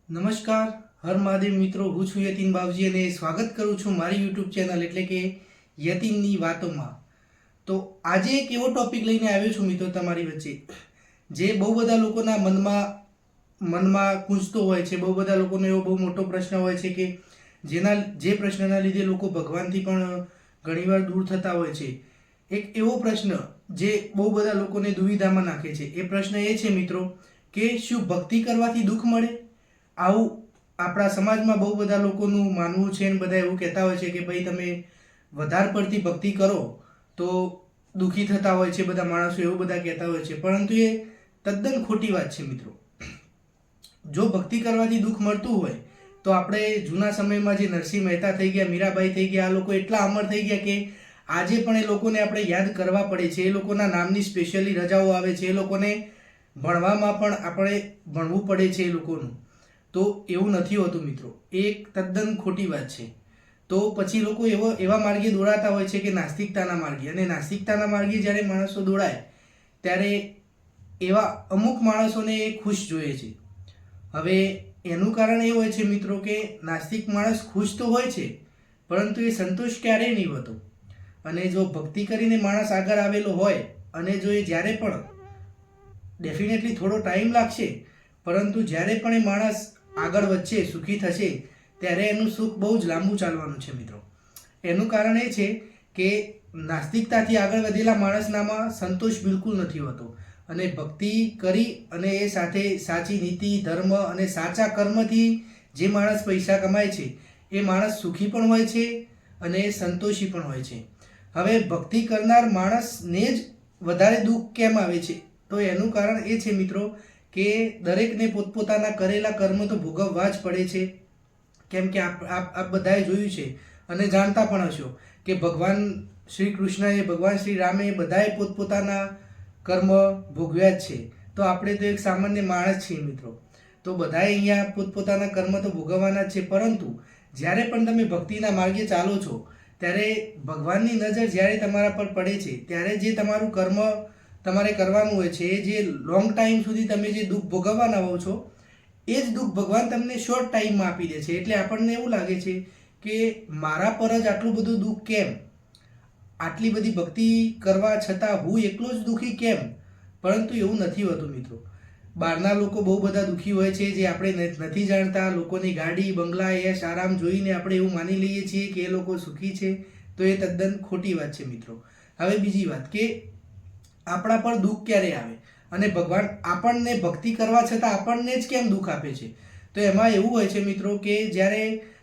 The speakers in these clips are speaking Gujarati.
નમસ્કાર, હર મહાદેવ મિત્રો, હું છું યતીન બાવજી અને સ્વાગત કરું છું મારી યુટ્યુબ ચેનલ એટલે કે યતીનની વાતોમાં. તો આજે એક એવો ટોપિક લઈને આવ્યો છું મિત્રો તમારી વચ્ચે, જે બહુ બધા લોકોના મનમાં ગૂંચતો હોય છે. બહુ બધા લોકોનો એવો બહુ મોટો પ્રશ્ન હોય છે કે જે પ્રશ્નના લીધે લોકો ભગવાનથી પણ ઘણીવાર દૂર થતા હોય છે. એક એવો પ્રશ્ન જે બહુ બધા લોકોને દુવિધામાં નાખે છે. એ પ્રશ્ન એ છે મિત્રો કે શું ભક્તિ કરવાથી દુઃખ મળે? આવું આપણા સમાજમાં બહુ બધા લોકોનું માનવું છે અને બધા એવું કહેતા હોય છે કે ભાઈ તમે વધારે પડતી ભક્તિ કરો તો દુઃખી થતા હોય છે બધા માણસો, એવું બધા કહેતા હોય છે. પરંતુ એ તદ્દન ખોટી વાત છે મિત્રો. જો ભક્તિ કરવાથી દુઃખ મળતું હોય તો આપણે જૂના સમયમાં જે નરસિંહ મહેતા થઈ ગયા, મીરાબાઈ થઈ ગયા, આ લોકો એટલા અમર થઈ ગયા કે આજે પણ એ લોકોને આપણે યાદ કરવા પડે છે. એ લોકોના નામની સ્પેશિયલી રજાઓ આવે છે. એ લોકોને ભણવામાં પણ આપણે ભણવું પડે છે એ લોકોનું. તો એવું નથી હોતું મિત્રો, એ એક તદ્દન ખોટી વાત છે. તો પછી લોકો એવા માર્ગે દોડાતા હોય છે કે નાસ્તિકતાના માર્ગે, અને નાસ્તિકતાના માર્ગે જ્યારે માણસો દોડાય ત્યારે એવા અમુક માણસોને એ ખુશ જોઈએ છે. હવે એનું કારણ એ હોય છે મિત્રો કે નાસ્તિક માણસ ખુશ તો હોય છે પરંતુ એ સંતોષ ક્યારેય નહીં હોતો. અને જો ભક્તિ કરીને માણસ આગળ આવેલો હોય અને જો એ જ્યારે પણ ડેફિનેટલી થોડો ટાઈમ લાગશે પરંતુ જ્યારે પણ એ માણસ આગળ વધશે, સુખી થશે, ત્યારે એનું સુખ બહુ જ લાંબુ ચાલવાનું છે મિત્રો. એનું કારણ એ છે કે નાસ્તિકતાથી આગળ વધેલા માણસનામાં સંતોષ બિલકુલ નથી હોતો. અને ભક્તિ કરી અને એ સાથે સાચી નીતિ, ધર્મ અને સાચા કર્મથી જે માણસ પૈસા કમાય છે એ માણસ સુખી પણ હોય છે અને સંતોષી પણ હોય છે. હવે ભક્તિ કરનાર માણસને જ વધારે દુઃખ કેમ આવે છે? તો એનું કારણ એ છે મિત્રો કે દરેકને પોતપોતાના કરેલા કર્મ તો ભોગવવા જ પડે છે. કેમ કે આપ બધાએ જોયું છે અને જાણતા પણ હશો કે ભગવાન શ્રી કૃષ્ણએ, ભગવાન શ્રી રામે બધાએ પોતપોતાના કર્મ ભોગવ્યા જ છે. તો આપણે તો એક સામાન્ય માણસ છીએ મિત્રો. તો બધાએ અહીંયા પોતપોતાના કર્મ તો ભોગવવાના જ છે. પરંતુ જ્યારે પણ તમે ભક્તિના માર્ગે ચાલો છો ત્યારે ભગવાનની નજર જ્યારે તમારા પર પડે છે ત્યારે જે તમારું કર્મ તમારે કરવાનું હોય છે, જે લોંગ ટાઈમ સુધી તમે જે દુઃખ ભોગવવાના હો છો એ જ દુઃખ ભગવાન તમને શોર્ટ ટાઈમમાં આપી દે છે. એટલે આપણને એવું લાગે છે કે મારા પર જ આટલું બધું દુઃખ કેમ? આટલી બધી ભક્તિ કરવા છતાં હું એકલો જ દુઃખી કેમ? પરંતુ એવું નથી હોતું મિત્રો. બહારના લોકો બહુ બધા દુઃખી હોય છે જે આપણે નથી જાણતા. લોકોની ગાડી, બંગલા, યશ, આરામ જોઈને આપણે એવું માની લઈએ છીએ કે એ લોકો સુખી છે. તો એ તદ્દન ખોટી વાત છે મિત્રો. હવે બીજી વાત કે આપણા પર દુઃખ ક્યારે આવે અને ભગવાન આપણને ભક્તિ કરવા છતાં આપણને જ કેમ દુઃખ આપે છે? તો એમાં એવું હોય છે મિત્રો કે જ્યારે,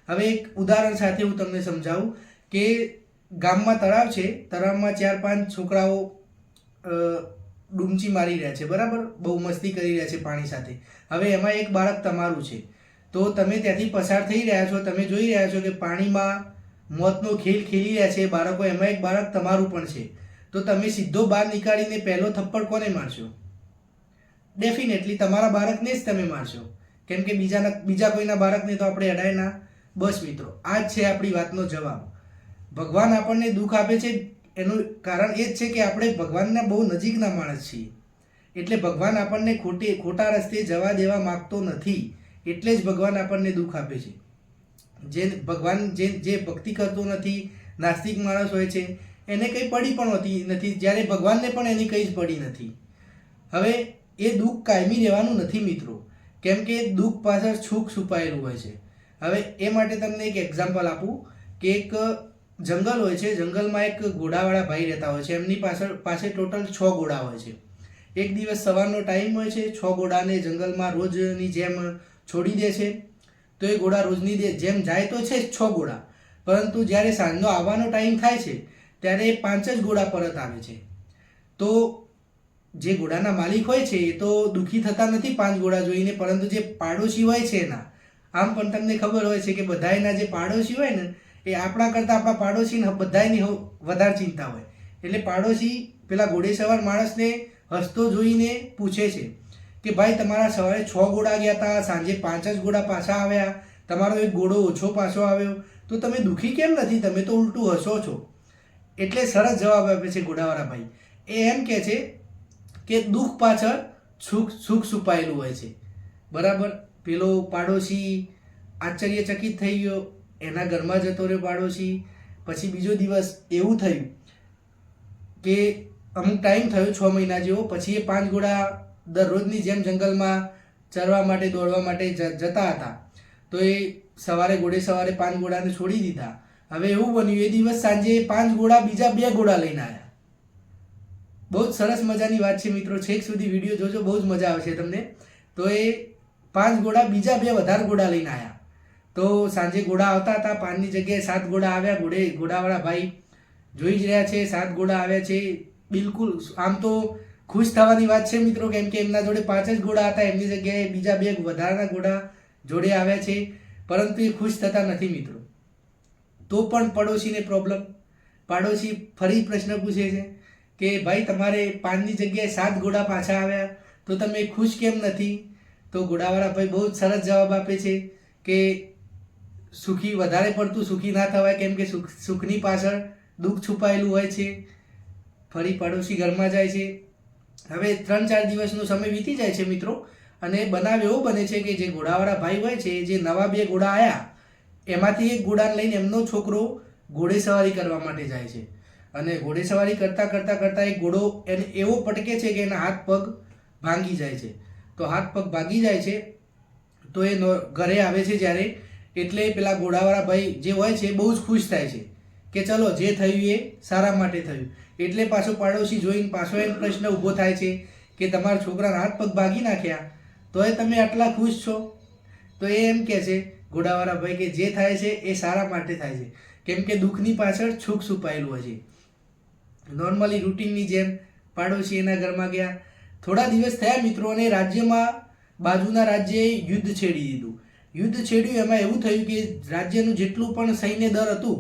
હવે એક ઉદાહરણ સાથે હું તમને સમજાવું કે ગામમાં તળાવ છે, તળાવમાં 4-5 છોકરાઓ ડૂમચી મારી રહ્યા છે, બરાબર, બહુ મસ્તી કરી રહ્યા છે પાણી સાથે. હવે એમાં એક બાળક તમારું છે. તો તમે ત્યાંથી પસાર થઈ રહ્યા છો, તમે જોઈ રહ્યા છો કે પાણીમાં મોતનો ખેલ ખેલી રહ્યા છે બાળકો, એમાં એક બાળક તમારું પણ છે. તો તમે સીધો બહાર નીકાળીને પહેલો થપ્પડ કોને મારશો? ડેફિનેટલી તમારા બાળકને જ તમે મારશો. કેમ કે બીજા કોઈના બાળકને તો આપણે અડાય ના. બસ મિત્રો, આ જ છે આપણી વાતનો જવાબ. ભગવાન આપણને દુઃખ આપે છે એનું કારણ એ જ છે કે આપણે ભગવાનના બહુ નજીકના માણસ છીએ. એટલે ભગવાન આપણને ખોટા રસ્તે જવા દેવા માગતો નથી. એટલે જ ભગવાન આપણને દુઃખ આપે છે. જે ભક્તિ કરતો નથી, નાસ્તિક માણસ હોય છે, એને કંઈ પડી પણ હોતી નથી, જ્યારે ભગવાનને પણ એની કંઈ જ પડી નથી. હવે એ દુઃખ કાયમી રહેવાનું નથી મિત્રો. કેમ કે દુઃખ પાછળ સુખ છુપાયેલું હોય છે. હવે એ માટે તમને એક એક્ઝામ્પલ આપું કે એક જંગલ હોય છે, જંગલમાં એક ઘોડાવાળા ભાઈ રહેતા હોય છે. એમની પાસે ટોટલ 6 ઘોડા હોય છે. એક દિવસ સવારનો ટાઈમ હોય છે, 6 ઘોડાને જંગલમાં રોજની જેમ છોડી દે છે. તો એ ઘોડા રોજની જેમ જાય તો છે 6 ઘોડા, પરંતુ જ્યારે સાંજનો આવવાનો ટાઈમ થાય છે ત્યારે 5 જ ઘોડા પરત આવે છે. તો જે ઘોડાના માલિક હોય છે એ તો દુઃખી થતા નથી 5 ઘોડા જોઈને, પરંતુ જે પાડોશી હોય છે એના, આમ પણ તમને ખબર હોય છે કે બધા એના જે પાડોશી હોય ને એ આપણા કરતાં આપણા પાડોશીને બધાની વધારે ચિંતા હોય. એટલે પાડોશી પેલા ઘોડેસવાર માણસને હસતો જોઈને પૂછે છે કે ભાઈ તમારા સવારે 6 ઘોડા ગયા હતા, સાંજે 5 જ ઘોડા પાછા આવ્યા, તમારો એક ઘોડો ઓછો પાછો આવ્યો, તો તમે દુઃખી કેમ નથી? તમે તો ઉલટું હસો છો. એટલે સરસ જવાબ આપે છે ઘોડાવાળા ભાઈ. એ એમ કહે છે કે દુઃખ પાછળ સુખ છુપાયેલું હોય છે, બરાબર. પેલો પાડોશી આશ્ચર્યચકિત થઈ ગયો, એના ઘરમાં જતો રહ્યો પાડોશી. પછી બીજો દિવસ એવું થયું કે અમુક ટાઈમ થયો 6 મહિના જેવો, પછી એ 5 ઘોડા દરરોજની જેમ જંગલમાં ચરવા માટે દોડવા માટે જતા હતા. તો એ સવારે 5 ઘોડાને છોડી દીધા. હવે એવું બન્યું એ દિવસ સાંજે 5 ઘોડા બીજા 2 ઘોડા લઈને આવ્યા. બહુ જ સરસ મજાની વાત છે મિત્રો, છેક સુધી વિડીયો જોજો, બહુ જ મજા આવશે તમને. તો એ 5 ઘોડા બીજા 2 વધારે ઘોડા લઈને આવ્યા. તો સાંજે ઘોડા આવતા હતા, 5ની જગ્યાએ 7 ઘોડા આવ્યા. ઘોડાવાળા ભાઈ જોઈ જ રહ્યા છે, 7 ઘોડા આવ્યા છે. બિલકુલ આમ તો ખુશ થવાની વાત છે મિત્રો, કેમ કે એમના જોડે 5 જ ઘોડા હતા, એમની જગ્યાએ બીજા 2 વધારાના ઘોડા જોડે આવ્યા છે. પરંતુ એ ખુશ થતા નથી મિત્રો. તો પણ પડોશીને પ્રોબ્લેમ. પાડોશી ફરી પ્રશ્ન પૂછે છે કે ભાઈ તમારે 5ની જગ્યાએ 7 ઘોડા પાછા આવ્યા, તો તમે ખુશ કેમ નથી? તો ઘોડાવાળા ભાઈ બહુ જ સરસ જવાબ આપે છે કે સુખી વધારે પડતું સુખી ના થવાય, કેમ કે સુખની પાછળ દુઃખ છુપાયેલું હોય છે. ફરી પડોશી ઘરમાં જાય છે. હવે 3-4 દિવસનો સમય વીતી જાય છે મિત્રો, અને બનાવ એવો બને છે કે જે ઘોડાવાળા ભાઈ હોય છે, જે નવા 2 ઘોડા આવ્યા એમાંથી એક ઘોડાને લઈને એમનો છોકરો ઘોડેસવારી કરવા માટે જાય છે. અને ઘોડેસવારી કરતાં કરતાં કરતાં એક ઘોડો એને એવો પટકે છે કે એના હાથ પગ ભાંગી જાય છે. તો હાથ પગ ભાગી જાય છે તો એ ઘરે આવે છે જ્યારે, એટલે પેલા ઘોડાવાળા ભાઈ જે હોય છે બહુ જ ખુશ થાય છે કે ચલો જે થયું એ સારા માટે થયું. એટલે પાછો પાડોશી જોઈને પાછો એમ પ્રશ્ન ઊભો થાય છે કે તમારા છોકરાના હાથ પગ ભાગી નાખ્યા તોય તમે આટલા ખુશ છો? તો એ એમ કહે છે ઘોડાવાળા ભાઈ કે જે થાય છે એ સારા માટે થાય છે, કેમ કે દુઃખની પાછળ સુખ છુપાયેલું હોય છે. નોર્મલી રૂટીનની જેમ પાડોશી એના ઘરમાં ગયા. થોડા દિવસ થયા મિત્રો, અને રાજ્યમાં બાજુના રાજ્યએ યુદ્ધ છેડી દીધું. યુદ્ધ છેડ્યું એમાં એવું થયું કે રાજ્યનું જેટલું પણ સૈન્ય દળ હતું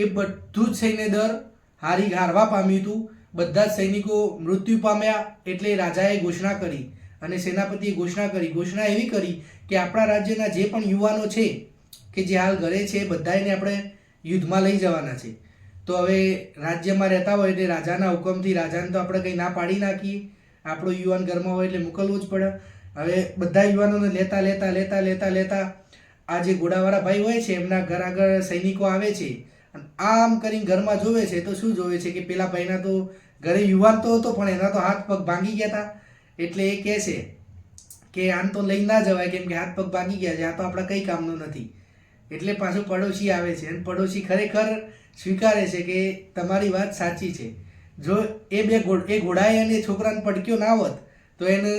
એ બધું જ સૈન્ય દળ હારવા પામ્યું હતું. બધા જ સૈનિકો મૃત્યુ પામ્યા. એટલે રાજાએ ઘોષણા કરી અને સેનાપતિએ ઘોષણા કરી. ઘોષણા એવી કરી કે આપણા રાજ્યના જે પણ યુવાનો છે કે જે હાલ ઘરે છે બધાને આપણે યુદ્ધમાં લઈ જવાના છે. તો હવે રાજ્યમાં રહેતા હોય એટલે રાજાના હુકમથી રાજાને તો આપણે કંઈ ના પાડી નાખીએ, આપણો યુવાન ઘરમાં હોય એટલે મોકલવો જ પડે. હવે બધા યુવાનોને લેતા લેતા લેતા લેતા લેતા આ જે ઘોડાવાળા ભાઈ હોય છે એમના ઘર આગળ સૈનિકો આવે છે. આમ કરીને ઘરમાં જોવે છે તો શું જોવે છે કે પેલા ભાઈના તો ઘરે યુવાન તો હતો પણ એના તો હાથ પગ ભાંગી ગયા હતા. એટલે એ કહે છે કે આમ તો લઈ ના જવાય, કેમ કે હાથ પગ ભાગી ગયા છે, આ તો આપણા કંઈ કામનું નથી. એટલે પાછો પડોશી આવે છે અને પડોશી ખરેખર સ્વીકારે છે કે તમારી વાત સાચી છે. જો એ ઘોડાએ અને છોકરાને પટક્યો ના હોત તો એને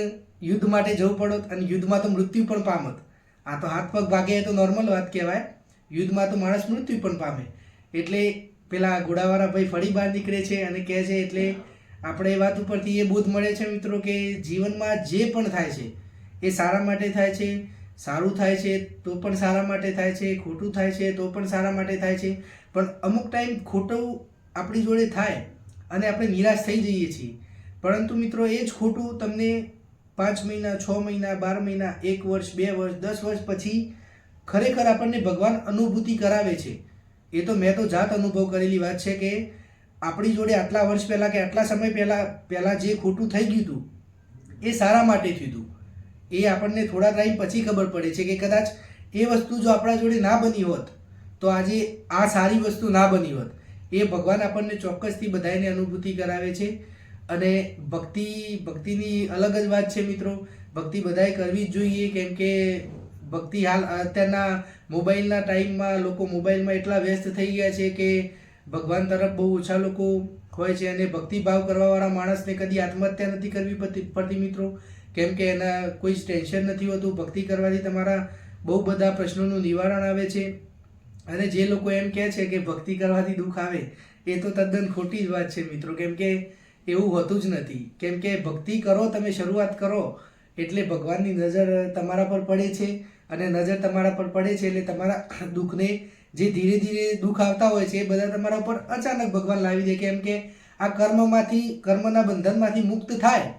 યુદ્ધ માટે જવું પડત અને યુદ્ધમાં તો મૃત્યુ પણ પામત. આ તો હાથ પગ ભાગે તો નોર્મલ વાત કહેવાય, યુદ્ધમાં તો માણસ મૃત્યુ પણ પામે. એટલે પેલા ઘોડાવાળા ભાઈ ફરી બહાર નીકળે છે અને કહે છે, એટલે આપણે એ વાત ઉપરથી એ બોધ મળે છે મિત્રો કે જીવનમાં જે પણ થાય છે એ સારા માટે થાય છે. સારું થાય છે તો પણ સારા માટે થાય છે, ખોટું થાય છે તો પણ સારા માટે થાય છે. પણ અમુક ટાઈમ ખોટું આપણી જોડે થાય અને આપણે નિરાશ થઈ જઈએ છીએ. પરંતુ મિત્રો એ જ ખોટું તમને 5 મહિના, 6 મહિના, 12 મહિના, 1 વર્ષ, 2 વર્ષ, 10 વર્ષ પછી ખરેખર આપણને ભગવાન અનુભૂતિ કરાવે છે. એ તો મેં તો જાત અનુભવ કરેલી વાત છે કે આપણી જોડે આટલા વર્ષ પહેલાં કે આટલા સમય પહેલાં જે ખોટું થઈ ગયું હતું એ સારા માટે થયું હતું. એ આપણને થોડા ટાઈમ પછી ખબર પડે છે કે કદાચ એ વસ્તુ જો આપણા જોડે ના બની હોત તો આજે આ સારી વસ્તુ ના બની હોત. એ ભગવાન આપણને ચોક્કસથી બધાને અનુભૂતિ કરાવે છે. અને ભક્તિની અલગ જ વાત છે મિત્રો. ભક્તિ બધાએ કરવી જ જોઈએ, કેમ કે ભક્તિ હાલ અત્યારના મોબાઈલના ટાઈમમાં લોકો મોબાઈલમાં એટલા વ્યસ્ત થઈ ગયા છે કે ભગવાન તરફ બહુ ઓછા લોકો હોય છે. અને ભક્તિભાવ કરવાવાળા માણસને કદી આત્મહત્યા નથી કરવી પડતી મિત્રો, કેમ કે એના કોઈ ટેન્શન નથી હોતું. ભક્તિ કરવાથી તમારા બહુ બધા પ્રશ્નોનું નિવારણ આવે છે. અને જે લોકો એમ કહે છે કે ભક્તિ કરવાથી દુઃખ આવે, એ તો તદ્દન ખોટી જ વાત છે મિત્રો, કેમ કે એવું હોતું જ નથી. કેમ કે ભક્તિ કરો, તમે શરૂઆત કરો એટલે ભગવાનની નજર તમારા પર પડે છે. અને નજર તમારા પર પડે છે એટલે તમારા દુઃખને, જે ધીરે ધીરે દુઃખ આવતા હોય છે એ બધા તમારા ઉપર અચાનક ભગવાન લાવી દે. કેમ કે આ કર્મના બંધનમાંથી મુક્ત થાય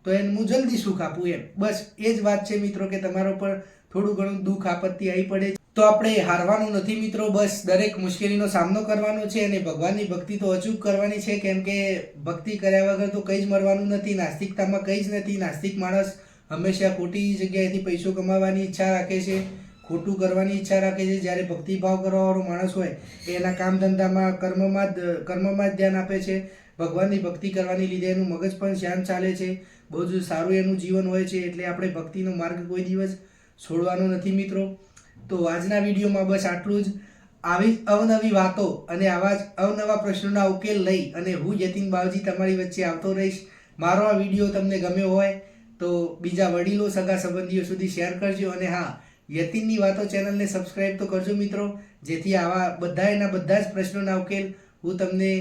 તો એને હું જલ્દી સુખ આપું એમ. બસ એ જ વાત છે મિત્રો કે તમારા ઉપર થોડું ઘણું દુઃખ આપત્તિ આવી પડે તો આપણે હારવાનું નથી મિત્રો. બસ દરેક મુશ્કેલીનો સામનો કરવાનો છે અને ભગવાનની ભક્તિ તો અચૂક કરવાની છે, કેમ કે ભક્તિ કર્યા વગર તો કંઈ જ મળવાનું નથી. નાસ્તિકતામાં કંઈ જ નથી. નાસ્તિક માણસ હંમેશા ખોટી જગ્યાએથી પૈસો કમાવાની ઈચ્છા રાખે છે, ખોટું કરવાની ઈચ્છા રાખે છે. જ્યારે ભક્તિભાવ કરવાવાળો માણસ હોય એ એના કામ ધંધામાં કર્મમાં જ ધ્યાન આપે છે. ભગવાનની ભક્તિ કરવાની લીધે એનું મગજ પણ શાંત ચાલે છે, બહુ જ સારું એનું જીવન હોય છે. એટલે આપણે ભક્તિનો માર્ગ કોઈ દિવસ છોડવાનો નથી મિત્રો. તો આજના વિડીયોમાં બસ આટલું જ. આવી જ અવનવી વાતો અને આવા જ અવનવા પ્રશ્નોના ઉકેલ લઈ અને હું યતીન બાવજી તમારી વચ્ચે આવતો રહીશ. મારો આ વિડીયો તમને ગમ્યો હોય તો બીજા વડીલો સગા સંબંધીઓ સુધી શેર કરજો. અને હા, યતીનની વાતો ચેનલને સબસ્ક્રાઈબ તો કરજો મિત્રો, જેથી આવા બધા જ પ્રશ્નોના ઉકેલ હું તમને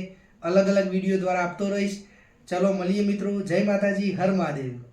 અલગ અલગ વિડીયો દ્વારા આપતો રહીશ. ચલો મળીએ મિત્રો. જય માતાજી, હર મહાદેવ.